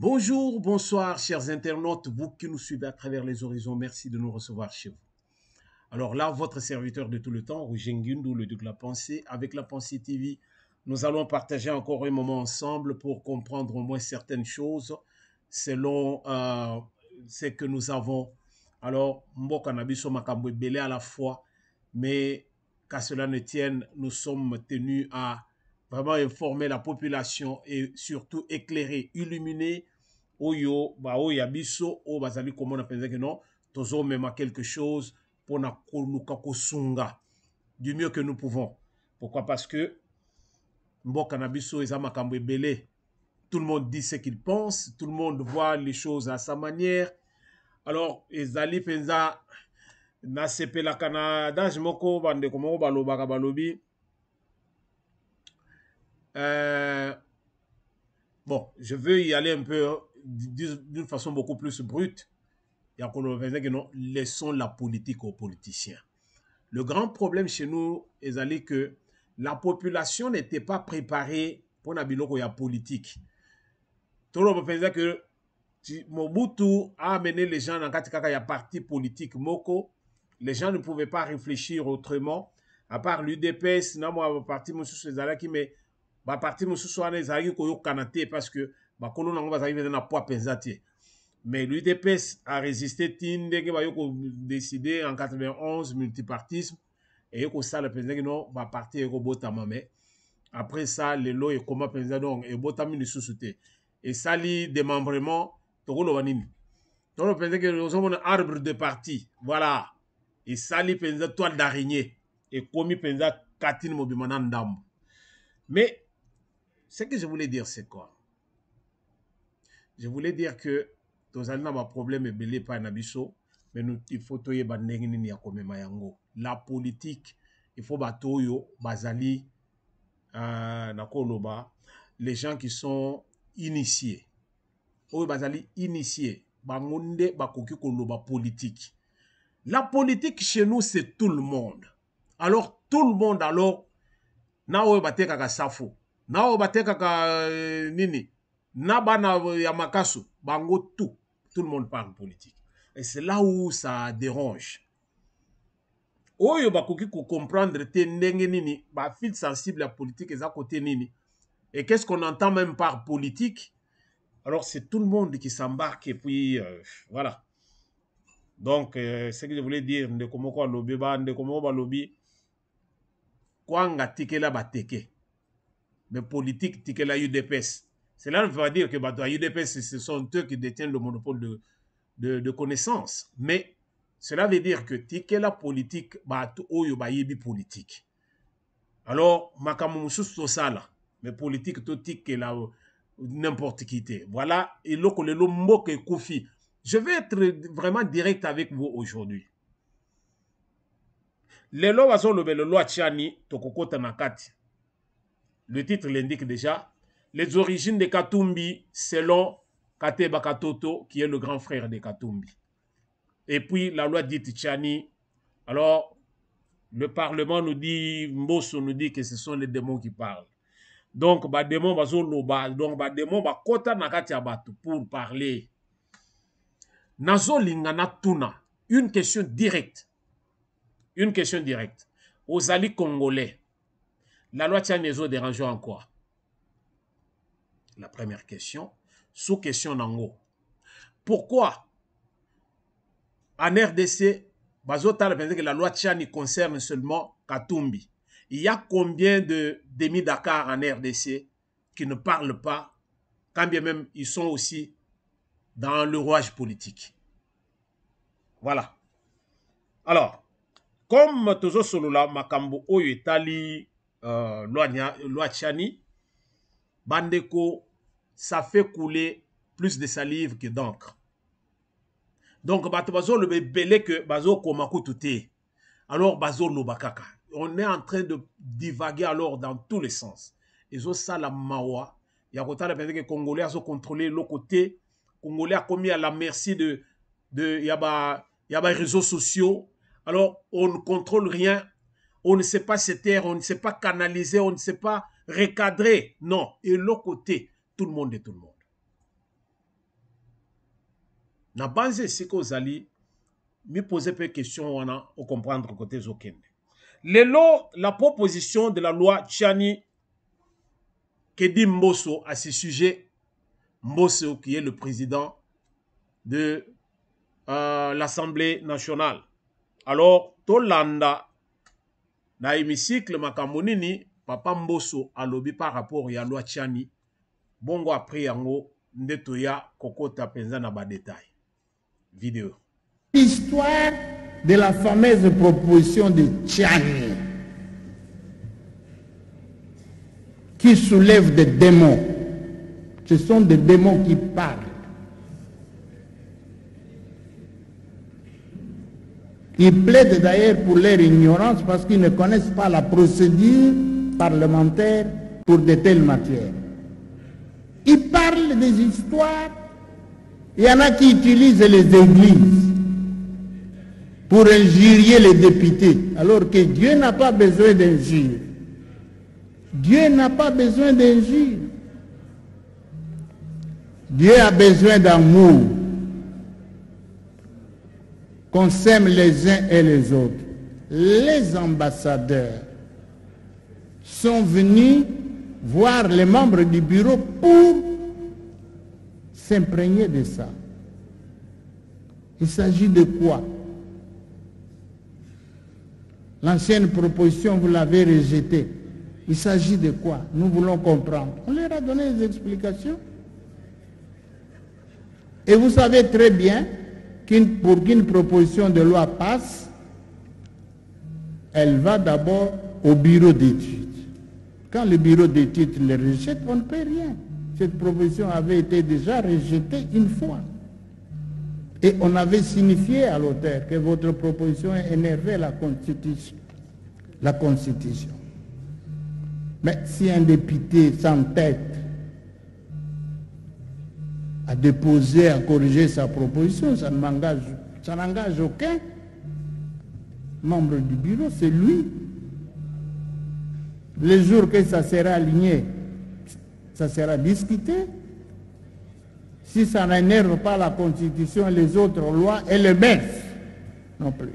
Bonjour, bonsoir, chers internautes, vous qui nous suivez à travers les horizons, merci de nous recevoir chez vous. Alors là, votre serviteur de tout le temps, Roger Ngundou, le Duc de la Pensée, avec la Pensée TV, nous allons partager encore un moment ensemble pour comprendre au moins certaines choses selon ce que nous avons. Alors, Mboka Nabiso Makambo Belé à la fois, mais qu'à cela ne tienne, nous sommes tenus à vraiment informer la population et surtout éclairer, illuminer Oyo, Oyo Yabiso, O Bazali, comment on appelle que non, Tozo même quelque chose pour na Sunga du mieux que nous pouvons. Pourquoi? Parce que Mboka Nabiso et Zamakambo Belé, tout le monde dit ce qu'il pense, tout le monde voit les choses à sa manière. Alors, Ezali Penza, na sepela Canada, Jmoko, Bande, comment Balobaka Balobi. Bon, je veux y aller un peu d'une façon beaucoup plus brute. Laissons la politique aux politiciens. Le grand problème chez nous est que la population n'était pas préparée pour la politique. Tout le monde pensait que Mobutu a amené les gens dans le parti politique Moko. Les gens ne pouvaient pas réfléchir autrement. À part l'UDPS, parti mais parti parce que mais l'UDPS a résisté décidé en 91 multipartisme et ça le président non va partir mais après ça les lois et comment président donc et botami de sous-souté et ça li démembrement tokolo wanini donc le président que nous avons un arbre de parti voilà et ça li président toile d'araignée et commis président Katine Mobimana Ndambo. Mais ce que je voulais dire c'est quoi? Je voulais dire que tous les problème est belé par Nabiso, mais il faut toyer bandengini ya komema yango. La politique, il faut batoyo bazali nakoloba les gens qui sont initiés. Oyo bazali initiés, bangonde bakoki koloba politique. La politique chez nous c'est tout le monde. Alors tout le monde alors na oyo batekaka safo, na oyo batekaka nini, na bana ya makaso, bango tout le monde parle politique. Et c'est là où ça dérange. Oyo bakoki ko comprendre te ndenge nini, ba fil sensible à politique et à côté nini. Et qu'est-ce qu'on entend même par politique? Alors c'est tout le monde qui s'embarque et puis voilà. Donc ce que je voulais dire, ndekomoko lobi ba ndekomoko ba lobi kwanga tikela bateke. Mais politique tikela UDPS. Cela ne veut pas dire que la UDPS, ce sont eux qui détiennent le monopole de connaissances. Mais cela veut dire que tikela politique, oyo bayebi politique. Alors, makamu mususu sala, mais politique to tikela n'importe qui. Voilà, et le mboke koufi. Je vais être vraiment direct avec vous aujourd'hui. Les lois sont le loi Tchani, Tokokota Nakati. Le titre l'indique déjà. Les origines de Katumbi selon Kateba Katoto, qui est le grand frère de Katumbi. Et puis la loi dite Tchani. Alors, le Parlement nous dit, Mbosso nous dit que ce sont les démons qui parlent. Donc, les démons donc les démons kota nakati abatu pour parler. Nazo lingana tuna. Une question directe. Une question directe. Aux alliés congolais, la loi Tchani les dérange en quoi? La première question. Sous-question Nango. Pourquoi en RDC, que la loi Tchani concerne seulement Katumbi? Il y a combien de demi-Dakar en RDC qui ne parlent pas, quand bien même ils sont aussi dans le rouage politique? Voilà. Alors, comme Tozo Solola, Makambo Oyo Etali, loi Tchani, Bandeko, ça fait couler plus de salive que d'encre. Donc, bazo le belé que bazo komaku touté. Alors, bazo lo bakaka. On est en train de divaguer alors dans tous les sens. Et ça, la mawa. Il y a autant de personnes que les Congolais ont contrôlé l'autre côté. Les Congolais ont commis à la merci de y a les réseaux sociaux. Alors, on ne contrôle rien. On ne sait pas se taire, on ne sait pas canaliser, on ne sait pas recadrer. Non. Et l'autre côté, tout le monde est tout le monde. Na banze siko zali mi poser peu question wana au comprendre côté zokende. Lelo la proposition de la loi Tchani Kedi Mbosso à ce sujet, Mbosso qui est le président de l'Assemblée nationale. Alors Tolanda na hémicycle makambo papa Mbosso alobi par rapport à loi Tchani bongo après yango ndeto ya kokota penza na ba détail vidéo. L'histoire de la fameuse proposition de Tchani qui soulève des démons. Ce sont des démons qui parlent. Ils plaident d'ailleurs pour leur ignorance parce qu'ils ne connaissent pas la procédure parlementaire pour de telles matières. Ils parlent des histoires. Il y en a qui utilisent les églises pour injurier les députés, alors que Dieu n'a pas besoin d'injures. Dieu n'a pas besoin d'injures. Dieu a besoin d'amour. Qu'on s'aime les uns et les autres. Les ambassadeurs sont venus voir les membres du bureau pour s'imprégner de ça. Il s'agit de quoi? L'ancienne proposition, vous l'avez rejetée. Il s'agit de quoi? Nous voulons comprendre. On leur a donné des explications. Et vous savez très bien pour qu'une proposition de loi passe, elle va d'abord au bureau d'études. Quand le bureau d'études le rejette, on ne peut rien. Cette proposition avait été déjà rejetée une fois. Et on avait signifié à l'auteur que votre proposition énervait la Constitution. Mais si un député s'entête à déposer, à corriger sa proposition, ça n'engage aucun membre du bureau, c'est lui. Le jour que ça sera aligné, ça sera discuté. Si ça n'énerve pas la Constitution et les autres lois, et le baisse non plus.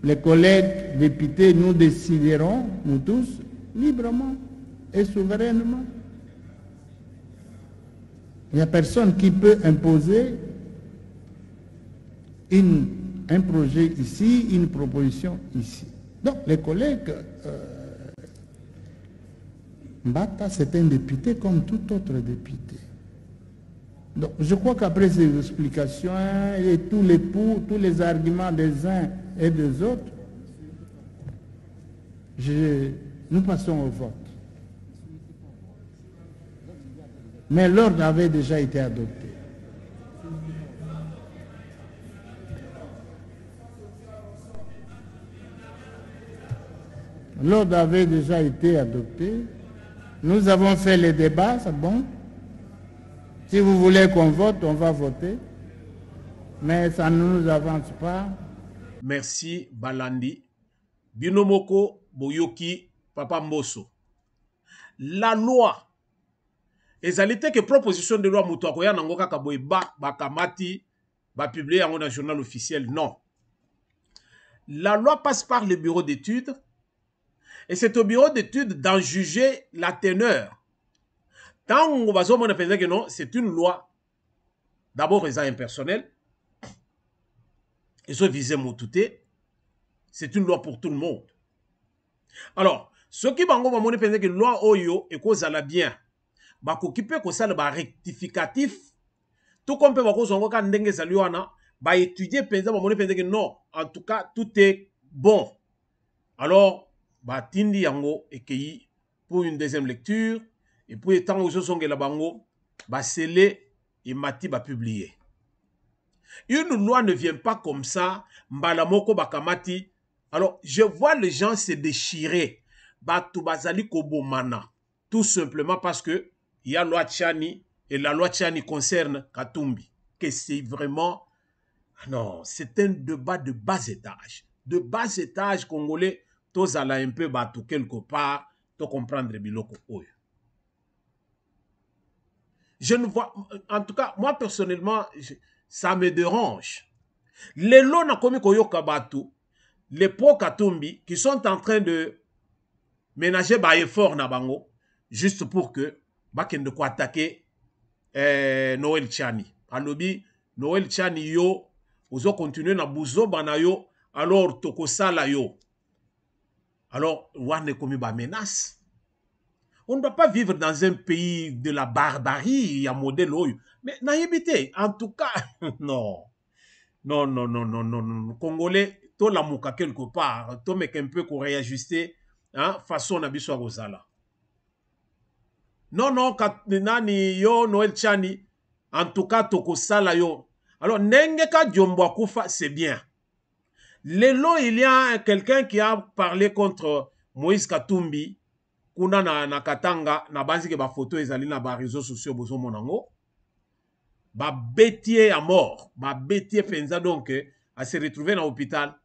Les collègues députés, nous déciderons, nous tous, librement et souverainement. Il n'y a personne qui peut imposer un projet ici, une proposition ici. Donc les collègues, Mbata, c'est un député comme tout autre député. Donc je crois qu'après ces explications et tous les arguments des uns et des autres, nous passons au vote. Mais l'ordre avait déjà été adopté. L'ordre avait déjà été adopté. Nous avons fait les débats, c'est bon. Si vous voulez qu'on vote, on va voter. Mais ça ne nous avance pas. Merci Balandi. Binomoko Boyoki Papa Mbosso. La loi. Ezalité que proposition de loi Moutouakoya Nangoka Kaboy Bakamati va publier en journal officiel. Non. La loi passe par le bureau d'études. Et c'est au bureau d'études d'en juger la teneur. Tant on va se dire que non, c'est une loi. D'abord, les impersonnel. Et ce visé Moutouté. C'est une loi pour tout le monde. Alors, ceux qui vont dire que la loi Oyo est cause à la bien. Bah, qui peut que ça le rectificatif. Tout comme peut voir qu'on a ndenge saluana. Bah, étudier, que non. En tout cas, tout est bon. Alors, bah tindi yango ekei pour une deuxième lecture et pour étant aux songe la bango bah scellé et mati bah publier. Une loi ne vient pas comme ça mbalamoko bakamati. Alors je vois les gens se déchirer bah tout bazali kobomana tout simplement parce que il y a loi Tchani et la loi Tchani concerne Katumbi que c'est vraiment non, c'est un débat de bas étage congolais. Tous à un peu bateau quelque part, to comprendre biloko oyo. Je ne vois, en tout cas, moi personnellement, ça me dérange. Les lots na komi koyoka batu, les pro Katumbi qui sont en train de ménager ba effort na bango juste pour que bakende ko attaquer Noël Chani. Alobi Noël Chani yo ozo continuer na buzo bana yo alors toko sala yo. Alors wane komi ba menace. On ne doit pas vivre dans un pays de la barbarie, il y a modèle oyo. Mais naïbité, en tout cas, non. Non, non, non, non, non, non. Congolais, to la mouka quelque part, to mec un peu qu'on réajuster, hein, façon nabiso rosala. Non, non, nani yo Noël Chani, en tout cas toko sala yo. Alors nengeka diombo akufa, c'est bien. Lelo, il y a quelqu'un qui a parlé contre Moïse Katumbi. Kuna na Katanga na banzi ke ba photo ezali na ba réseaux sociaux bozo monango ba bétier à mort ba bétier penza donc à se retrouver dans l'hôpital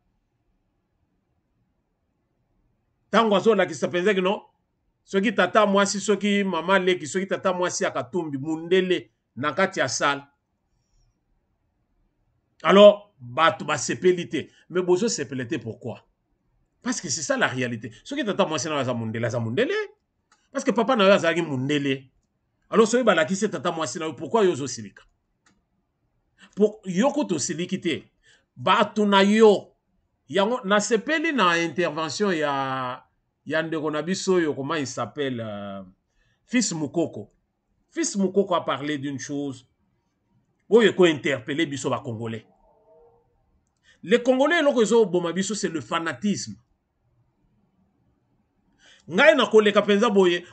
tango azo la ki sa penza que non soki tata mwasi soki mama leki soki tata mwasi akatumbi mundele na kati ya salle alors ba sepelité mais bozo sepelité pourquoi? Parce que c'est ça la réalité. Ce qui est moi c'est na mundele. Parce que papa na yo azaki mundele. Alors soki balakisi tata moi c'est na pourquoi yo zo silika? Pour yoko to silikité. Ba tuna yo. Yango na sepeli na intervention ya ndeko na biso yo comment il s'appelle Fils Mukoko. Fils Mukoko a parlé d'une chose. Oyo ko interpeller biso ba Congolais. Les Congolais loko zo boma biso c'est le fanatisme. Ngai na koleka penza boye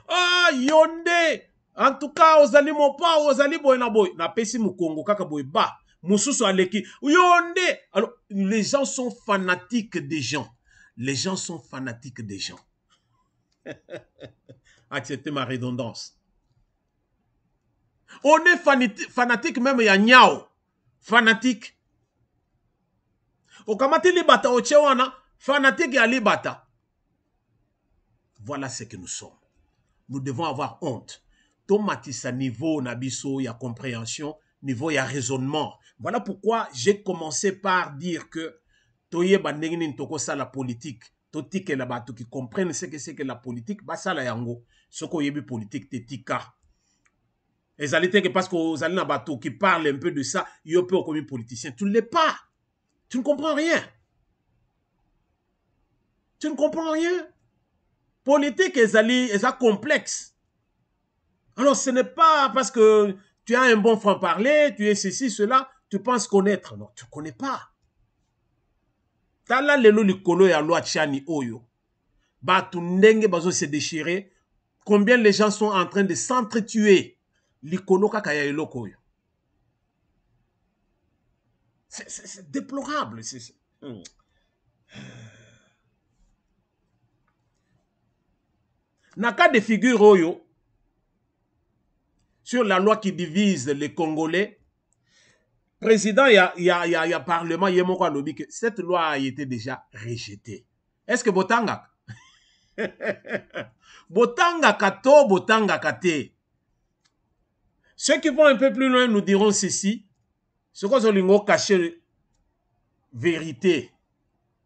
yonde en tout cas ozali mopa ozali boye na pesi mukongo kaka boye ba mususu aleki yonde. Alors les gens sont fanatiques des gens, les gens sont fanatiques des gens. Acceptez ma redondance. On est fanatique même ya nyao fanatique okamati libata ochewana fanatique ya libata. Voilà ce que nous sommes. Nous devons avoir honte. Tomatisa niveau nabiso, il y a compréhension, niveau il y a raisonnement. Voilà pourquoi j'ai commencé par dire que toye bandengini toko sa la politique, totike la bato qui comprennent ce que c'est que la politique, ba sa la yango. Soko yebi politique te tika. Ezalité que parce que vous allez na bato qui parle un peu de ça, yo peut comme politicien. Tu ne l'es pas. Tu ne comprends rien. Tu ne comprends rien. Politique est complexe. Alors ce n'est pas parce que tu as un bon franc-parler, tu es ceci, cela, tu penses connaître. Non, tu ne connais pas. Tala lelo likolo ya loi Chani Oyo. Batu ndenge bazo se déchirer. Combien les gens sont en train de s'entretuer. Likolo kaka ya eloko oyo. C'est déplorable. Na cas de figure oyo, sur la loi qui divise les Congolais, président, il y a parlement, il y a mon lobby que cette loi a été déjà rejetée. Est-ce que Botanga? Botanga kato, Botanga kate. Ceux qui vont un peu plus loin nous diront ceci. Ce qu'on a caché vérité.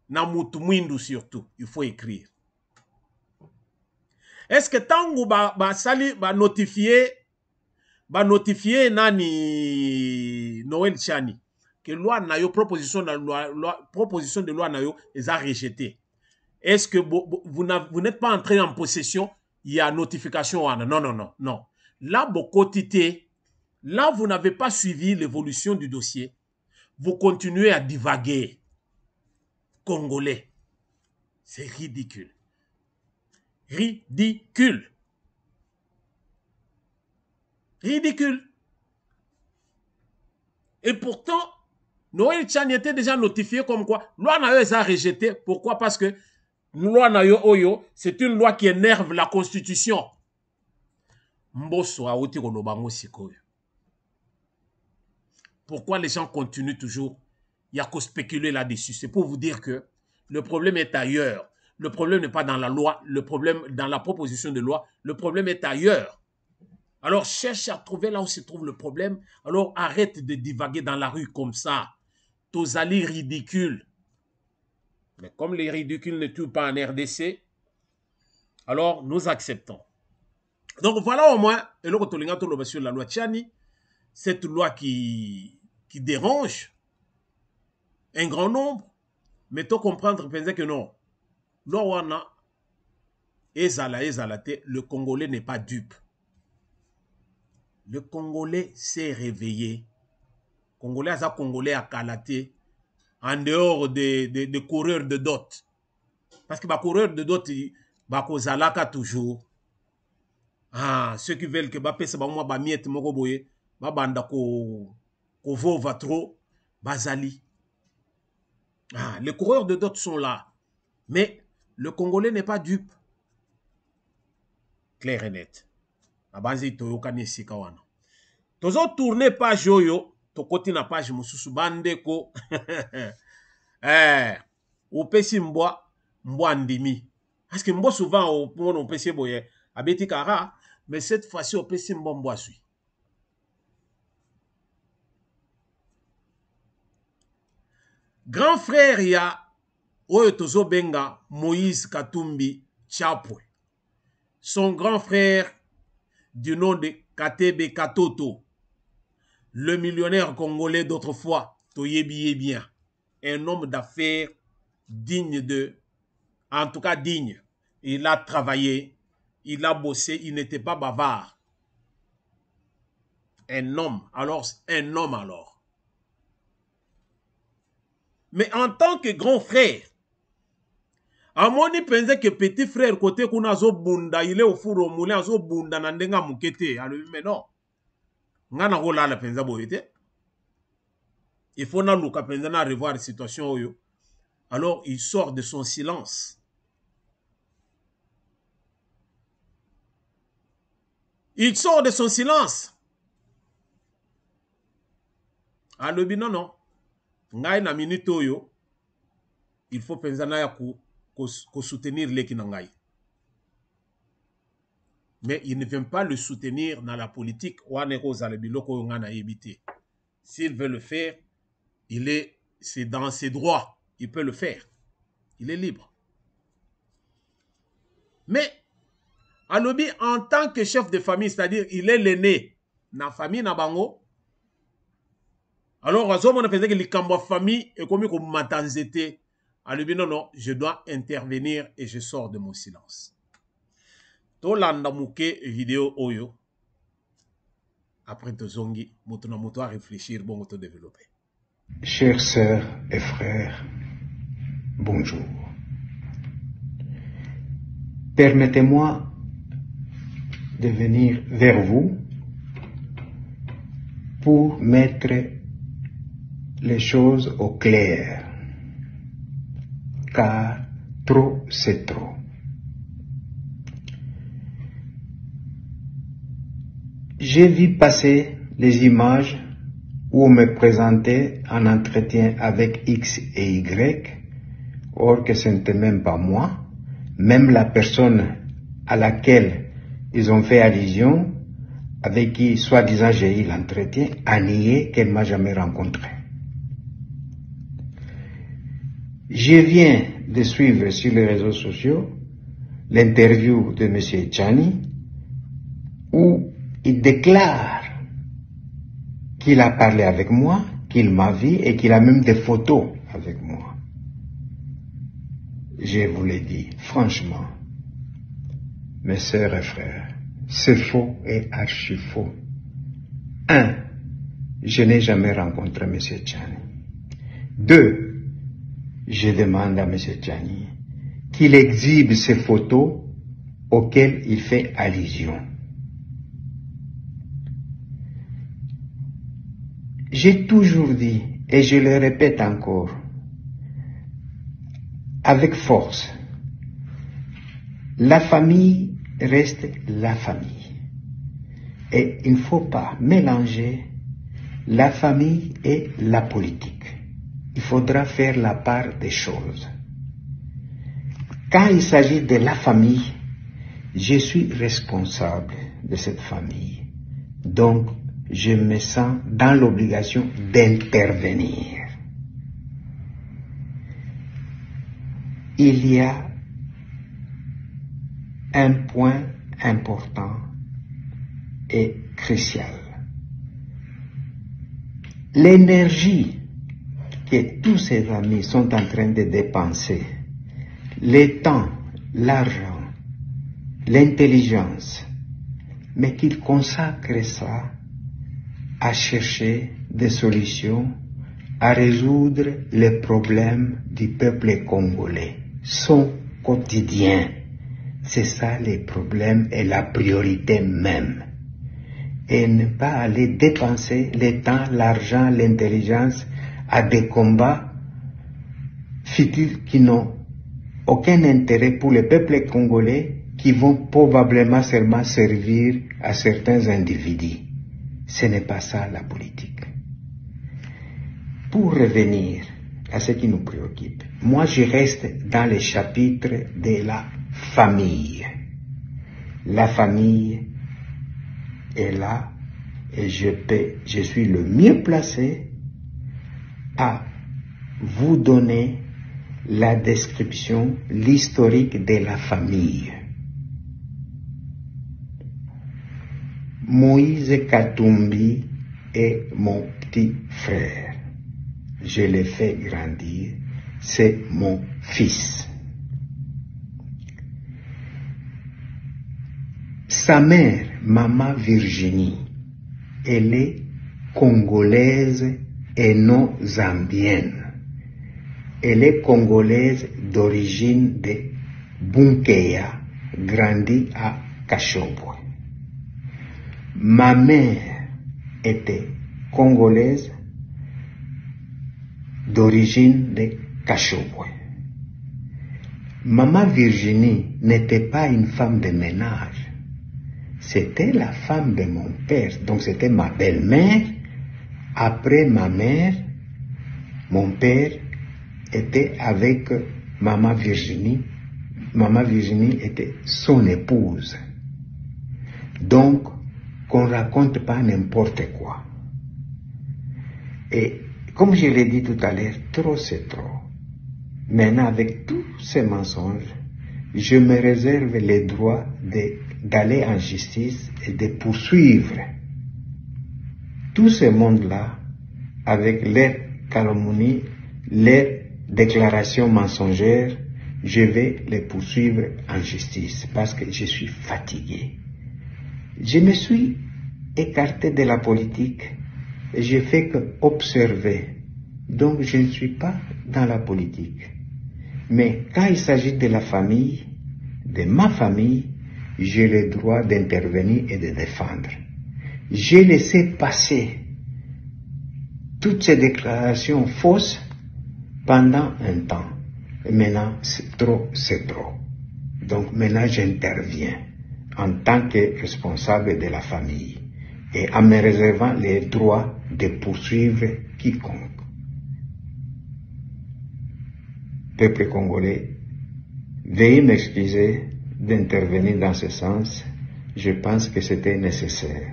Na mutu mwindu surtout. Il faut écrire. Est-ce que tango ba notifier nani Noël Chani que loi na yo proposition de loi na yo les a rejeté? Est-ce que vous n'êtes pas entré en possession? Il y a notification. Non, non, non, non. Là, là, vous n'avez pas suivi l'évolution du dossier. Vous continuez à divaguer. Congolais. C'est ridicule. Ridicule. Ridicule. Et pourtant, Noël Chani était déjà notifié comme quoi loi na yo les a rejeté. Pourquoi? Parce que loi na yo oyo, c'est une loi qui énerve la constitution. Mboso aouti kolobango sikoyo. Pourquoi les gens continuent toujours? Il y a qu'à spéculer là-dessus. C'est pour vous dire que le problème est ailleurs. Le problème n'est pas dans la loi, le problème dans la proposition de loi, le problème est ailleurs. Alors cherche à trouver là où se trouve le problème. Alors arrête de divaguer dans la rue comme ça. Tos alliés ridicules. Mais comme les ridicules ne tuent pas en RDC, alors nous acceptons. Donc voilà au moins, et le sur la loi Tchani, cette loi qui dérange un grand nombre, mais tu comprendre que non. Loi le Congolais n'est pas dupe. Le Congolais s'est réveillé. Congolais a Congolais à Kalaté, en dehors des coureurs de dot. Parce que les coureurs de dot, ils sont toujours. Ah, ceux qui veulent que Bappé se bamwa ba miette moko boye, ba banda ko vova trop, bazali. Ah, les coureurs de dot sont là. Mais le Congolais n'est pas dupe. Clair et net. Abanzi toyoka ni sikawana. Tozo tourner page yoyo, to koti na page mususu bandeko. Opesi mbwa ndimi. Parce que mbwa souvent on pesi boye abeti kara, mais cette fois-ci opesi mbwa sui. Grand frère ya oyo tozo benga Moïse Katumbi Chapwe. Son grand frère du nom de Katebe Katoto, le millionnaire congolais d'autrefois, Toyebi bien, un homme d'affaires digne en tout cas digne. Il a travaillé, il a bossé, il n'était pas bavard. Un homme alors. Mais en tant que grand frère, Amoni pensait que petit frère côté kuna zo bunda, il est au four au moulin, zo bunda nandenga mukete. Mais non. Ngana rola la penza boyete. Il faut na luka penza na revoir la situation oyo. Alors il sort de son silence. Il sort de son silence. Alobi non. Ngai na minute oyo. Il faut penza na ya ko soutenir les Kinangai. Mais il ne vient pas le soutenir dans la politique. S'il veut le faire, c'est dans ses droits. Il peut le faire. Il est libre. Mais, Alobi, en tant que chef de famille, c'est-à-dire, il est l'aîné. Na famille, na bango. Alors, on a fait que les cambo famille, et comme il matanzete. Alobi, non, je dois intervenir et je sors de mon silence. Tolanda muke vidéo oyo. Après tozongi, motona moto à réfléchir, bon moto développer. Chères sœurs et frères, bonjour. Permettez-moi de venir vers vous pour mettre les choses au clair. Car trop, c'est trop. J'ai vu passer les images où on me présentait un entretien avec X et Y, or que ce n'était même pas moi. Même la personne à laquelle ils ont fait allusion, avec qui soi-disant j'ai eu l'entretien, a nié qu'elle m'a jamais rencontré. Je viens de suivre sur les réseaux sociaux l'interview de M. Tchani où il déclare qu'il a parlé avec moi, qu'il m'a vu et qu'il a même des photos avec moi. Je vous l'ai dit, franchement, mes sœurs et frères, c'est faux et archi faux. 1. Je n'ai jamais rencontré M. Tchani. 2. Je demande à M. Tchani qu'il exhibe ces photos auxquelles il fait allusion. J'ai toujours dit, et je le répète encore, avec force, la famille reste la famille. Et il ne faut pas mélanger la famille et la politique. Il faudra faire la part des choses. Quand il s'agit de la famille, je suis responsable de cette famille. Donc, je me sens dans l'obligation d'intervenir. Il y a un point important et crucial. L'énergie que tous ces amis sont en train de dépenser, le temps, l'argent, l'intelligence, mais qu'ils consacrent ça à chercher des solutions, à résoudre les problèmes du peuple congolais, son quotidien. C'est ça les problèmes et la priorité même. Et ne pas aller dépenser le temps, l'argent, l'intelligence à des combats futiles qui n'ont aucun intérêt pour le peuple congolais, qui vont probablement seulement servir à certains individus. Ce n'est pas ça la politique. Pour revenir à ce qui nous préoccupe, moi je reste dans le chapitre de la famille. La famille est là et je suis le mieux placé à vous donner la description, l'historique de la famille. Moïse Katumbi est mon petit frère. Je l'ai fait grandir. C'est mon fils. Sa mère, Maman Virginie, elle est congolaise et non zambienne. Elle est congolaise d'origine de Bunkeya, grandie à Kashobwe. Ma mère était congolaise d'origine de Kashobwe. Maman Virginie n'était pas une femme de ménage. C'était la femme de mon père. Donc c'était ma belle-mère. Après ma mère, mon père était avec Maman Virginie. Maman Virginie était son épouse. Donc, qu'on raconte pas n'importe quoi. Et comme je l'ai dit tout à l'heure, trop c'est trop. Maintenant, avec tous ces mensonges, je me réserve le droit d'aller en justice et de poursuivre tout ce monde-là avec leurs calomnies, leurs déclarations mensongères. Je vais les poursuivre en justice parce que je suis fatigué. Je me suis écarté de la politique et je fais que observer. Donc je ne suis pas dans la politique. Mais quand il s'agit de la famille, de ma famille, j'ai le droit d'intervenir et de défendre. J'ai laissé passer toutes ces déclarations fausses pendant un temps. Et maintenant, c'est trop, c'est trop. Donc maintenant, j'interviens en tant que responsable de la famille et en me réservant le droit de poursuivre quiconque. Peuple congolais, veuillez m'excuser d'intervenir dans ce sens. Je pense que c'était nécessaire.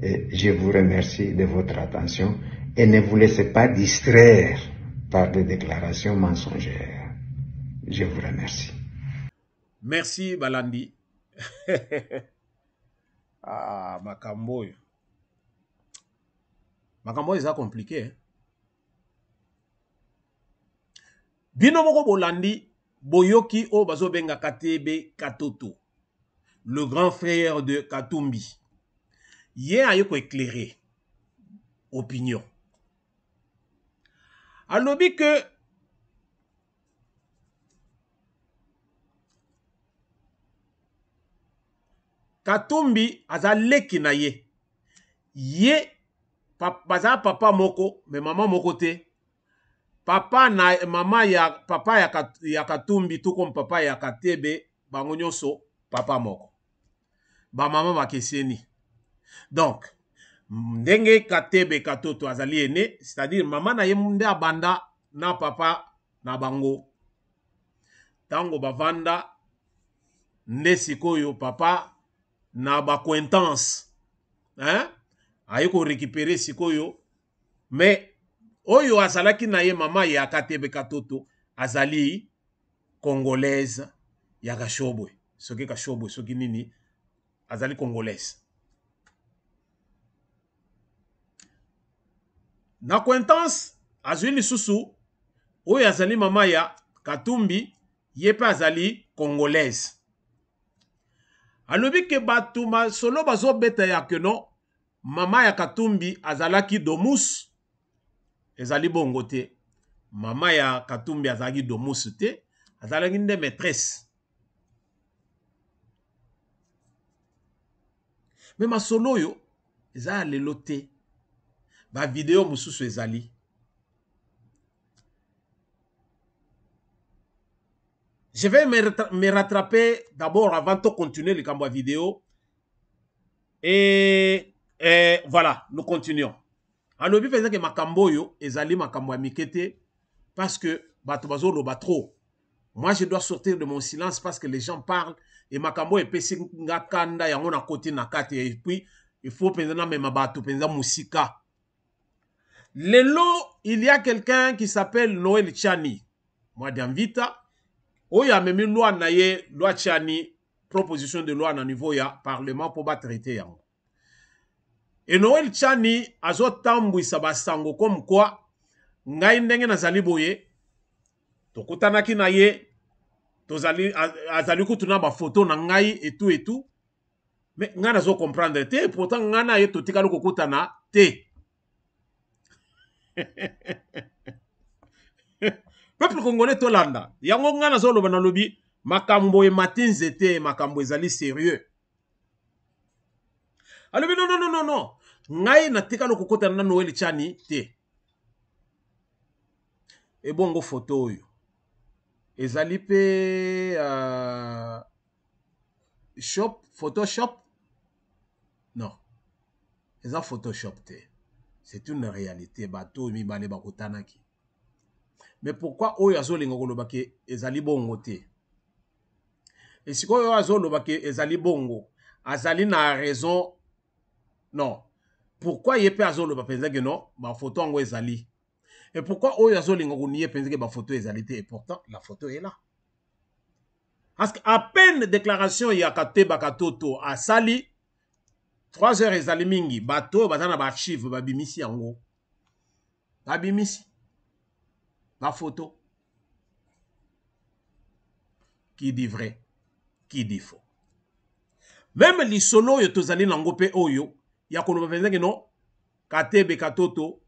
Et je vous remercie de votre attention et ne vous laissez pas distraire par des déclarations mensongères. Je vous remercie. Merci Balandi. Ah, makambo. Makambo est compliqué. Hein? Bino moko bolandi boyoki o bazo benga Katebe Katoto, le grand frère de Katumbi. Yé a yoko éclairé opinion. Alobi que Katumbi aza leki na ye. Ye baza papa moko, mais maman moko te. Papa na mama ya papa ya Katumbi tout comme papa ya Katebe bango nyonso papa moko. Ba mama bakeseni. Donc ndenge Katebe Katoto azali ene, c'est-à-dire mama na ye munde abanda na papa na bango. Tango bavanda nde sikoyo papa na ba acquaintance hein? Aye ko récupérer sikoyo. Mais oyo azalaki na ye mama ya Katebe Katoto azali congolaise ya Kashobwe. Soki Kashobwe, soki nini azali congolaise. Na acquaintance azwi lisusu oyo azali mama ya Katumbi ye pe azali congolaise. Alobi ke batu masolo bazo beta ya ke non mama ya Katumbi azalaki domus ezali bongo te. Mama ya Katumbi azalaki domus te, azalaki nde maîtresse. Mais masolo yo eza lelo te. Ba vidéo mususu ezali. Je vais me rattraper d'abord avant de continuer le cambo vidéo. Et voilà, nous continuons. Alors, il faisait que makambo yo ezali makambo ya mikete parce que bato bazo loba trop. Moi, je dois sortir de mon silence parce que les gens parlent et makambo epesi nga kanda yango na côté na kate et puis il faut penser na même bato penza musika. Lelo, il y a quelqu'un qui s'appelle Noël Tchani. Moi, d'invita. Oyo a même loi na ye, loi Tchani, proposition de loi na niveau ya parlement pour ba traiter yango. Et Noël Tchani azo tambwisa basango comme quoi ngai ndenge nazali boye tokutanaki na ye tozali azali kutuna ba photo na ngai et tout mais nga nazo comprendre te pourtant nga na ye totikali kokutana te. Peuple congolais tolanda yango nga nazo loba na lobi makambo e matinze te makambo ezali sérieux. Alobi non ngai natika lokokota na Noël Tchani te. E bongo photo oyo ezali pe shop Photoshop non eza Photoshop te. C'est une réalité bato mi bale bakotanaki. Mais pourquoi oyo azolinga koloba ke ezali bongo te? Et si oyo azoloba ke ezali bongo azali na raison non. Pourquoi yepe azoloba penza que non ba photo ngo ezali? Et pourquoi oyo azolinga koniye penza ke ba photo ezali te? Et pourtant la photo est là. Parce qu'à peine déclaration ya Katebe Katoto a sali 3 heures ezali mingi bato bazana ba archive ba bimisi yango. Ba bimisi la photo. Qui dit vrai? Qui dit faux? Même les solo yo tozali nango pe oyo ya koloba penza que non Katebe Katoto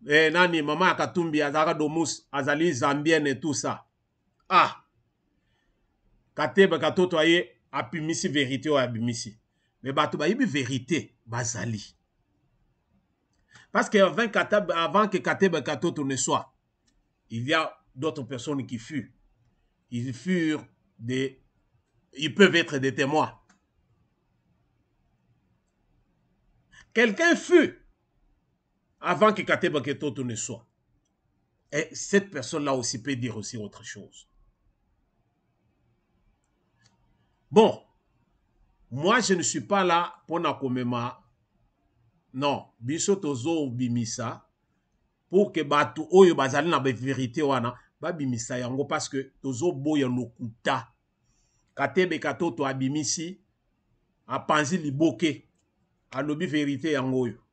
nani mama Katumbi azaka domus azali zambienne et tout ça. Ah Katebe Katoto aye apimisi vérité o abimisi. Mais bato ba yibi vérité bazali. Parce que avant que Katebe Katoto ne soit, il y a d'autres personnes qui furent. Ils furent des... Ils peuvent être des témoins. Quelqu'un fut avant que Katebe Katoto ne soit. Et cette personne-là aussi peut dire aussi autre chose. Bon, moi je ne suis pas là pour nakomema. Non, biso tozo bimisa pour que batu oyo bazali na vérité wana ba bimisa yango parce que tozo boya lokuta. Katebe Katoto abimisi a panzi liboke a lobi vérité yango oyo.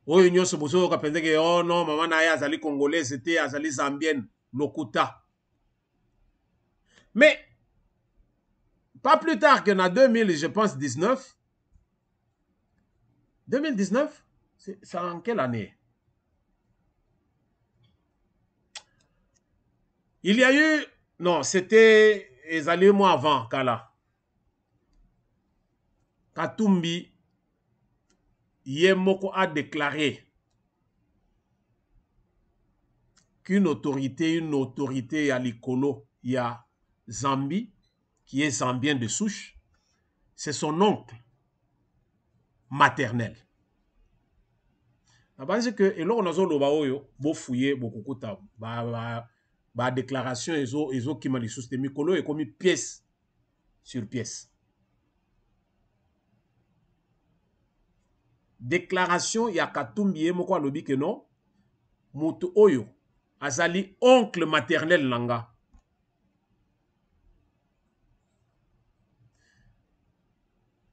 Oyo nyonso bozo ka penze que oh non maman na ya azali congolaise c'était azali zambienne lokuta. Mais pas plus tard que en 2000 je pense 2019 c'est en quelle année? Il y a eu non, c'était les années mois avant Kala. Katumbi Yemoko a déclaré qu'une autorité à l'Ikolo, il y a Zambie, qui est zambien de souche, c'est son oncle maternel. La base que, et là on a zolo ba oyo, bo fouiller, bo kukuta, ba déclaration, ezo qui m'a dit sous ce Mikolo, et comme pièce sur pièce. déclaration ya Katumbi moko alobi que non mutu oyo azali oncle maternel nanga.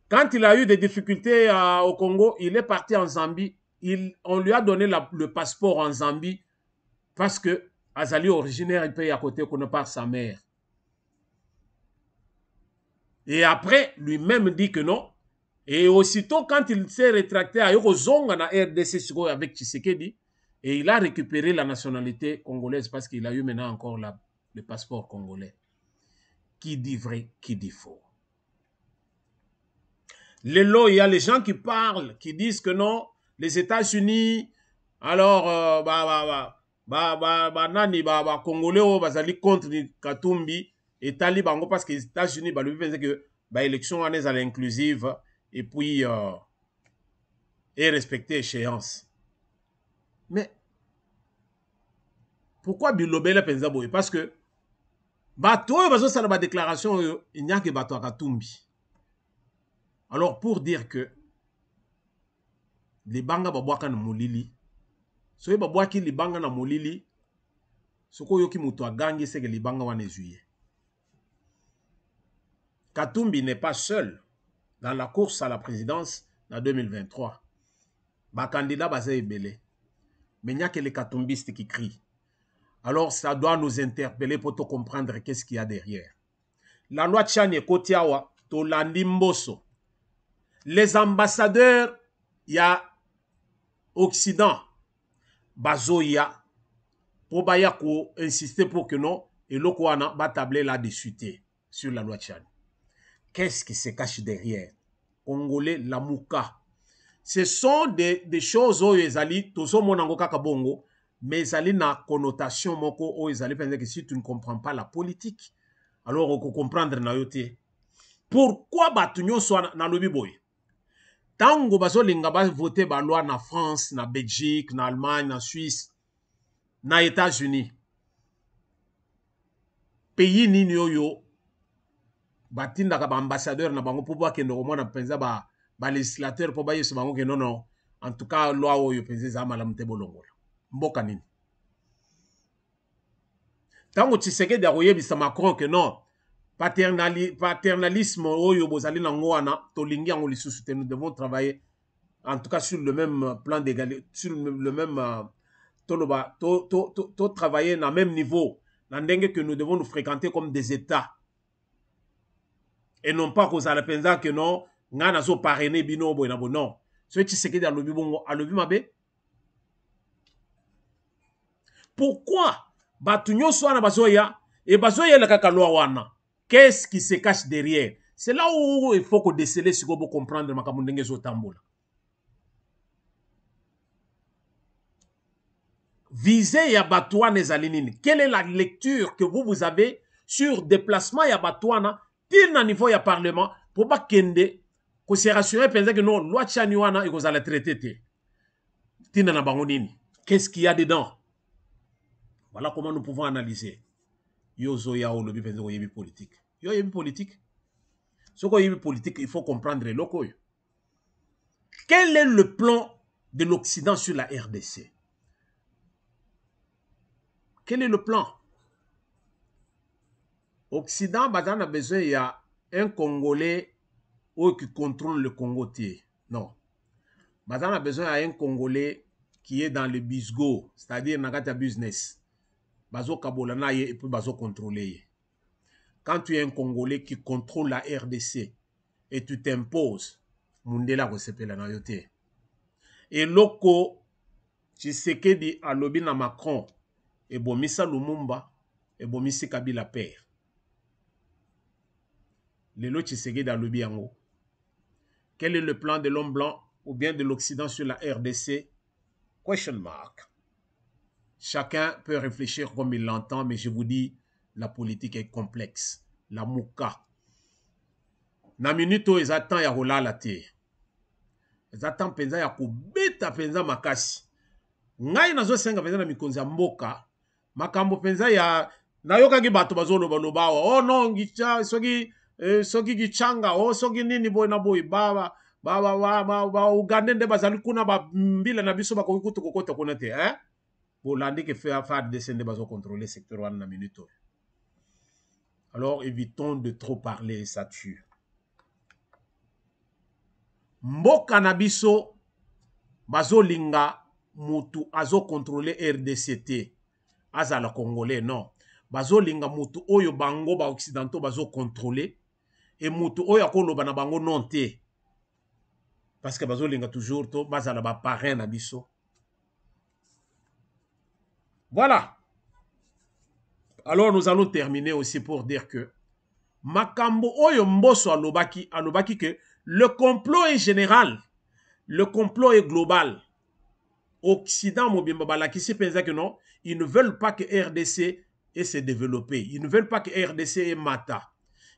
Quand il a eu des difficultés au Congo, il est parti en Zambie. On lui a donné le passeport en Zambie parce que Azali originaire, il paye à côté qu'on ne par sa mère. Et après, lui-même dit que non. Et aussitôt, quand il s'est rétracté à Yorozonga na RDC avec Tshisekedi, et il a récupéré la nationalité congolaise parce qu'il a eu maintenant encore le passeport congolais. Qui dit vrai, qui dit faux? Il y a les gens qui parlent, qui disent que non, les États-Unis, alors, Congolais, bazali contre Katumbi, et Talibango, parce que les États-Unis, lui pensent que l'élection est inclusive, et puis, et respecter l'échéance. Mais, pourquoi Bilobé le pense boy? Parce que, bateau, ça la déclaration, il n'y a que bateau à Katumbi. Alors, pour dire que les banga babwaka na molili, so ye babwaki les banga na molili, soko yoki muto agangi c'est que les banga wane juillet. Katumbi n'est pas seul dans la course à la présidence en 2023. Ba candidat basé ebele. Mais il n'y a que les katumbistes qui crient. Alors, ça doit nous interpeller pour te comprendre qu'est-ce qu'il y a derrière. La loi Tchani Kotiawa, Tolandi Mboso. Les ambassadeurs, il y a Occident, Bazoya, pour Bayako insister pour que non, et l'Okwana va tabler là-dessus sur la loi Tchani. Qu'est-ce qui se cache derrière? Congolais, la mouka. Ce sont des choses où ils allaient, tout ça, mon angoka kabongo, mais ils allaient na connotation moko, où ils allaient penser que si tu ne comprends pas la politique, alors on peut comprendre na yote. Pourquoi batunyo soit na lobi boy? Tango bazolinga ba voter ba loi na France, na Belgique, na Allemagne, na Suisse, na États-Unis. Pays nini yo batinda ka ba ambassadeur na bango pour que no mona penza ba législateur pour ba yeso bango que non. En tout cas loi oyo penza za malamu te bolongola. Mboka nini? Tango Tshisekedi akoyebisa Macron que non. Paternalisme oyo bozali nango wana tolingi yango lisusu te, nous devons travailler en tout cas sur le même plan d'égalité, sur le même travailler dans le même niveau, dans que nous devons nous fréquenter comme des États et non pas qu'aux alapenza que non ngana zo parrainer bino boy na bo non. Ce qui c'est que dans le bongo a le mabe. Pourquoi batunyo so na bazoya et bazoya la kaka loi wana? Qu'est-ce qui se cache derrière? C'est là où il faut qu'on décèle si vous comprendre makamundenge zo tambola. Visez Yabatouane Zalinini. Quelle est la lecture que vous avez sur déplacement Yabatouana til na niveau ya parlement pour pas kende ko se rassurer penser que non loi Tchaniwana et qu'on allait traiter tina na bangonini. Qu'est-ce qu'il y a dedans? Voilà comment nous pouvons analyser. Yozo ya olobi penser ko yebi politique. Yo yebi politique. Ce qu'on yebi politique, il faut comprendre le loco. Quel est le plan de l'Occident sur la RDC? Quel est le plan? Occident, Badan a besoin, il y a un Congolais qui contrôle le Congo. Non. Badan a besoin d'un Congolais qui est dans le bisgo, c'est-à-dire Nagata business. Bazo Kabolana et puis Bazo contrôler. Quand tu es un Congolais qui contrôle la RDC et tu t'imposes, Mundela Rosepela Nayote. Et loko, Tshisekedi a lobby na Macron. Et Bomissa Lumumba, et Bomissa Kabila père. Le lot Tshisekedi a lobby en haut. Quel est le plan de l'homme blanc ou bien de l'Occident sur la RDC? Question mark. Chacun peut réfléchir comme il l'entend, mais je vous dis, la politique est complexe. La mouka. Na minuto ils attendent ya rola la terre. Ils attendent penza ya kubeta penza makasi. Ngai nazo senga penza na mikonzi ya mboka. Makambo penza ya nayoka ki bato bazolo balobawa. Oh non, gicha soki gichanga, oh soki nini boy na boy baba Ougandais de bazali kuna ba mbila na biso ba kokota kokota kuna te hein. Bolandi ke fait FARDC de bazo contrôler secteur wana na minute. Alors évitons de trop parler, ça tue. Mboka na biso bazo linga mutu azo contrôler RDCT azala congolais non. Bazo linga mutu oyo bango ba occidentaux bazo contrôler et mutu oyo akoloba na bango non te. Parce que bazo linga toujours to bazala ba parrain na biso. Voilà. Alors nous allons terminer aussi pour dire que makambo oyo mboso alobaki que le complot est général, le complot est global. Occident mobimba balakisi penza que non, ils ne veulent pas que RDC ait se développer, ils ne veulent pas que RDC ait mata.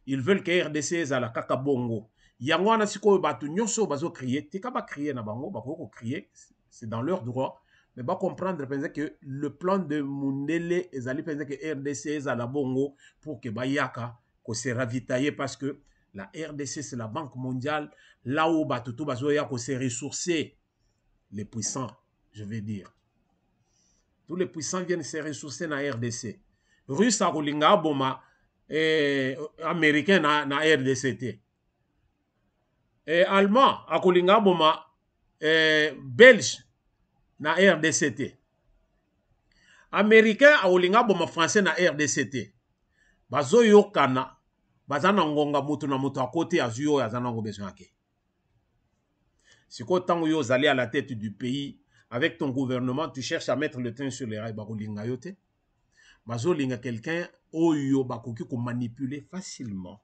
Ils veulent que RDC ait la kaka bongo. Yango wana sikoyo batu nyonso bazo crier, tika ba crier na bango, bako crier, c'est dans leur droit. Mais va comprendre que le plan de Mundele ezali penza que RDC est la bongo pour que bayaka ko se ravitailler parce que la RDC c'est la Banque mondiale là où batutu bazoya ko se ressourcer. Les puissants, je vais dire. Tous les puissants viennent se ressourcer na RDC. Russe a kolinga boma américain na RDCT. Et allemand a kolinga boma belge na RDCT. Américain a olinga boma français na RDCT. Bazo yokana bazana ngonga mutu na mutu à côté azuyo yazana ngo besoin ke. Siko tango yo zali à la tête du pays avec ton gouvernement, tu cherches à mettre le train sur les rails bakolinga yote. Bazo linga quelqu'un oyo bakoki ko manipuler facilement.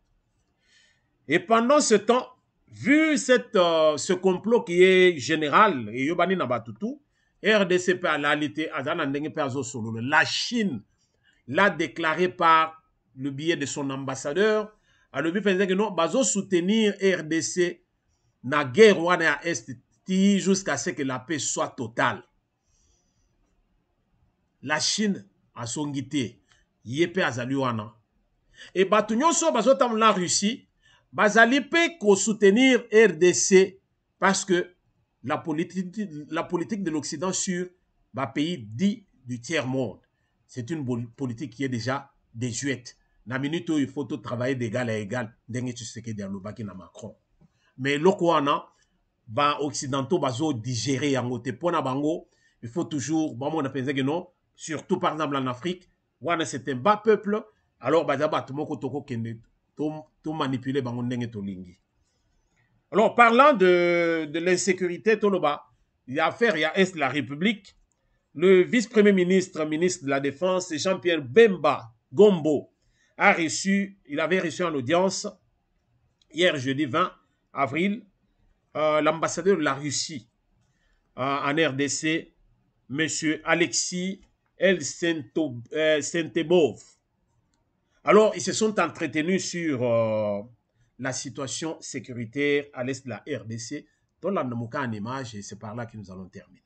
Et pendant ce temps, vu ce complot qui est général et yobani na batutu, RDC la Chine l'a déclaré par le biais de son ambassadeur. A le but que non, bazo soutenir RDC na guerre wana à Est jusqu'à ce que la paix soit totale. La Chine a son guité, yépe azali wana. Et batu nyonso bazo tam la Russie, bazali pe ko soutenir RDC parce que la politique de l'Occident sur le pays dit du tiers-monde, c'est une politique qui est déjà désuète. Na minute où il faut tout travailler d'égal à égal, dengue tu sais que dialobaki na Macron. Mais l'okwana, ba occidentaux bazo digérer en côté pona bango, il faut toujours, bon on a pensé que non, surtout par exemple en Afrique, wana c'est un bas peuple, alors bazaba tout moko toko kende tout manipuler bango dengue to lingi. Alors, parlant de l'insécurité, Toloba, il y a affaire, il y a Est la République. Le vice-premier ministre, ministre de la Défense, Jean-Pierre Bemba Gombo, il avait reçu en audience, hier jeudi 20 avril, l'ambassadeur de la Russie en RDC, M. Alexis Sentebov. Alors, ils se sont entretenus sur la situation sécuritaire à l'est de la RDC, dans la Namuka en image, et c'est par là que nous allons terminer.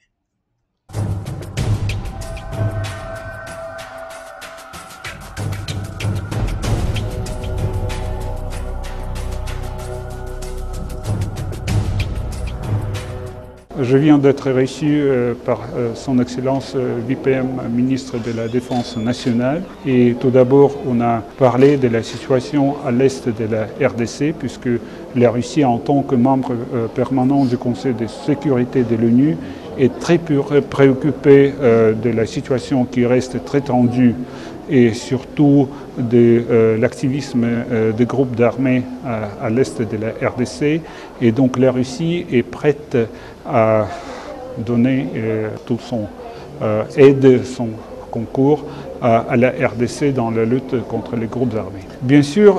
Je viens d'être reçu par son Excellence VPM, ministre de la Défense nationale. Et tout d'abord, on a parlé de la situation à l'est de la RDC, puisque la Russie, en tant que membre permanent du Conseil de sécurité de l'ONU, est très préoccupée de la situation qui reste très tendue et surtout de l'activisme des groupes d'armées à l'est de la RDC. Et donc la Russie est prête à donner tout son aide, son concours à la RDC dans la lutte contre les groupes armés. Bien sûr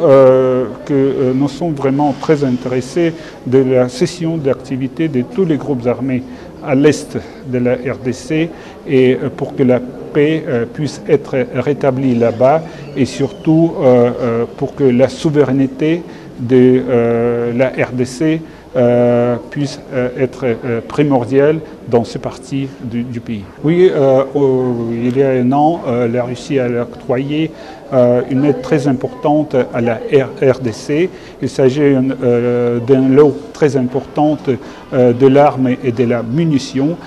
que nous sommes vraiment très intéressés de la cessation d'activité de tous les groupes armés à l'est de la RDC et pour que la paix puisse être rétablie là-bas et surtout pour que la souveraineté de la RDC puisse être primordial dans ce parti du pays. Oui, il y a un an, la Russie a octroyé une aide très importante à la RDC. Il s'agit d'un lot très important de l'arme et de la munition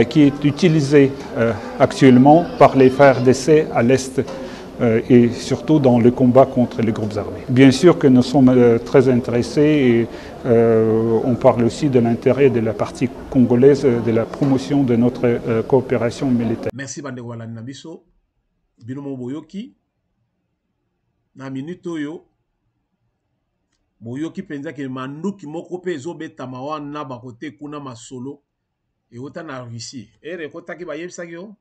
qui est utilisé actuellement par les FARDC à l'est et surtout dans le combat contre les groupes armés. Bien sûr que nous sommes très intéressés et on parle aussi de l'intérêt de la partie congolaise de la promotion de notre coopération militaire. Merci bandeko balandi na biso bino mo boyoki na minute oyo boyoki penza ke manduki moko pe ezobetama wana bakote kuna masolo euta na Russie ere ekotaki bayebisaki yo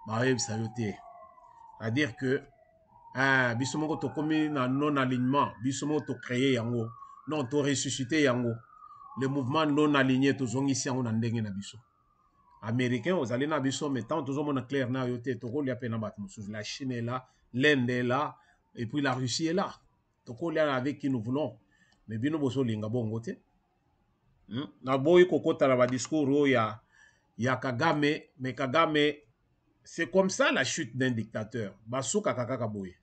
bayebisa yo te. C'est-à-dire que biso moko tokomi na non-alignement, biso moko to créer yango, non to ressusciter yango. Le mouvement non aligné tozongisi yango na ndenge na biso. Américains ozali na biso mais tant tozomona clair na yo te tokolia pe na bato mosusu. La Chine est là, l'Inde est là et puis la Russie est là. Tokolia avec qui nous voulons. Mais bino boso linga bongo te. Na boyi kokota na ba discours ya Kagame, mais Kagame c'est comme ça la chute d'un dictateur. Basuka kakaka boye.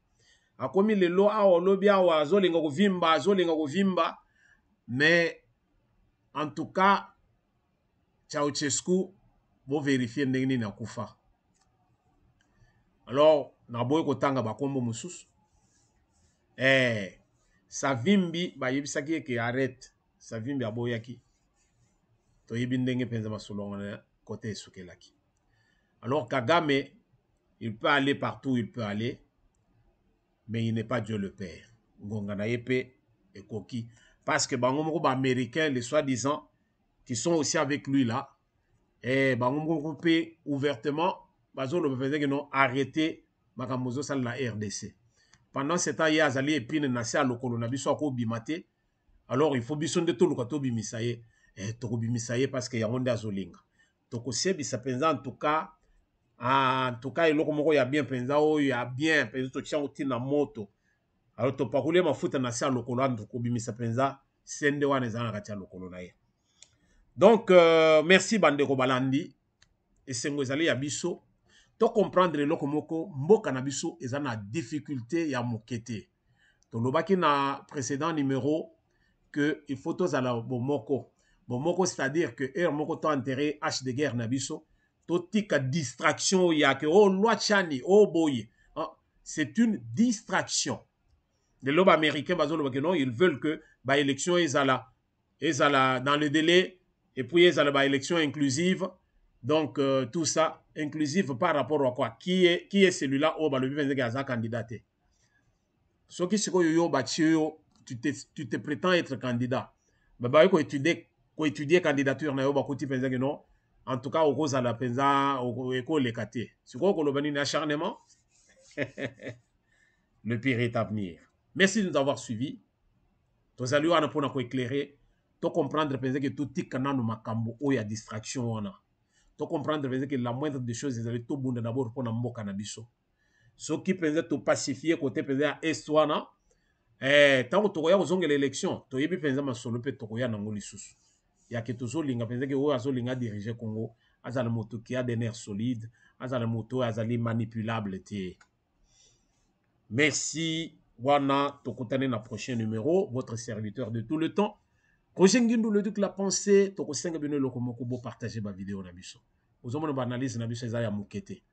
Akomi lelo awa lobi awa azolinga kovimba. Mais en tout cas, Ceausescu bo vérifier ndenge nini akufa. Alors, na boye kotanga bakombo mususu. Savimbi bayebisaki ke arrête. Savimbi aboyaki. To yebi ndenge penza masolonga na côté esukelaki. Alors Kagame, il peut aller partout où il peut aller, mais il n'est pas Dieu le Père. Ngongana yepe et Koki. Parce que Bangomoko américains, les soi-disant, qui sont aussi avec lui là, et Bangomoko ouvertement, Bazolo faisait que non arrêter Makamozo sal la RDC. Pendant ce temps, il y a Azali et Pine Nassé à l'Okolo Nabiso à Bimate. Alors il faut bison de tout le kato bimisaye. Et Toko bimisaye parce qu'il y a un Azolinga. Toko sebi ça pensa en tout cas, il y a bien pensé, il y a bien pensé, il y a moto. Alors, tu peux rouler ma foot na sa lokolo and ko bimisa penza sende wana ezana katia lokolo na ye. Donc merci bandeko balandi esengo ezali ya biso to comprendre eloko moko mboka na biso ezana difficulté ya mokete. To lobaki na précédent numéro que il faut tozala bomoko. Bomoko c'est-à-dire que moko to enterré H de guerre na biso. Totika distraction yake oh loi chani oh boy. C'est une distraction. Les lobes américains non, ils veulent que bah élection ezala dans le délai et puis ezala bah élection inclusive. Donc tout ça inclusive par rapport à quoi? Qui est celui-là oh bah le bien gaza candidaté. Ce qui se yo bah tu te prétends être candidat. Bah ko étudier candidature na yo bah côté penza que non. En tout cas, au cause à la penza, au école les catés. C'est quoi qu'on a acharnement? Le pire est à venir. Merci de nous avoir suivis. Tous allez voir pour nous éclairer. Tu comprendre que tout est canal de makambo ou il y a distraction. Tu comprendre que la moindre des choses, ils allaient tout bon d'abord pour nous cannabiso. Ceux qui pensaient tout pacifier côté pensaient à Estouana. Tant que tu regardes l'élection, tu as pensé à solo pe tu regardes n'angoli sous. Il y a que toujours linga penser que o azolinga diriger Congo azala moto qui a des nerfs solides azala moto azali manipulable té. Merci wana tokutane na prochain numéro votre serviteur de tout le temps Roger Ngindu le duc la pensée tokosenga bino lokomoko bo partager ba vidéo na biso ozomona ba analyse na biso eza ya mukete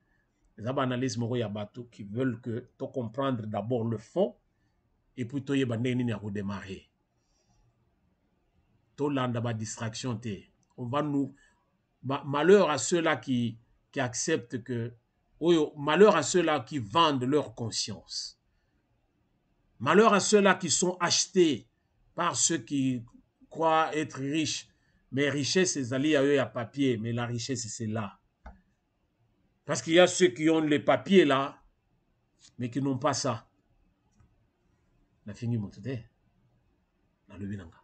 eza ba analyse moko ya bato qui veulent que to comprendre d'abord le fond et puis to yeba ndeni ni ya redémarrer. Ba distraction on va nous malheur à ceux-là qui acceptent que malheur à ceux-là qui vendent leur conscience, malheur à ceux-là qui sont achetés par ceux qui croient être riches, mais richesse c'est allié à eux à papier, mais la richesse c'est là parce qu'il y a ceux qui ont les papiers là mais qui n'ont pas ça. Na fini mon tete na le binanga.